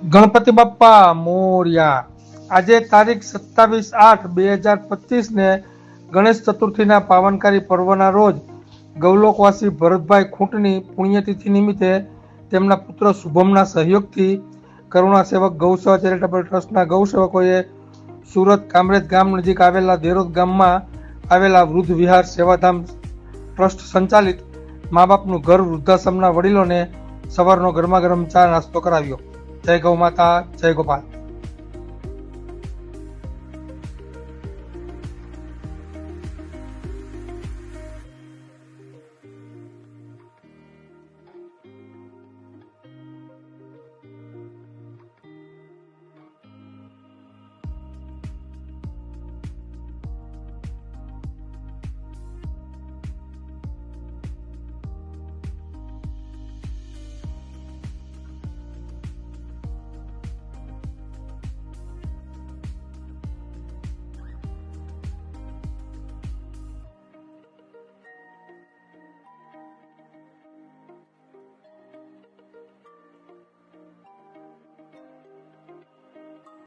ગણપતિ બાપ્પા મોર્યા। આજે તારીખ 27/8/2025 ને ગણેશ ચતુર્થીના પાવનકારી પર્વના રોજ ગૌલોકવાસી ભરતભાઈ ખૂંટની પુણ્યતિથિ નિમિત્તે તેમના પુત્ર શુભમના સહયોગથી કરુણા સેવક ગૌસેવા ચેરિટેબલ ટ્રસ્ટના ગૌસેવકોએ સુરત કામરેજ ગામ નજીક આવેલા દેરોદ ગામમાં આવેલા વૃદ્ધ વિહાર સેવાધામ ટ્રસ્ટ સંચાલિત મા બાપનું ઘર વૃદ્ધાશ્રમના વડીલોને સવારનો ગરમા ગરમ ચા નાસ્તો કરાવ્યો। જય ગૌ માતા, જય ગોપાલ।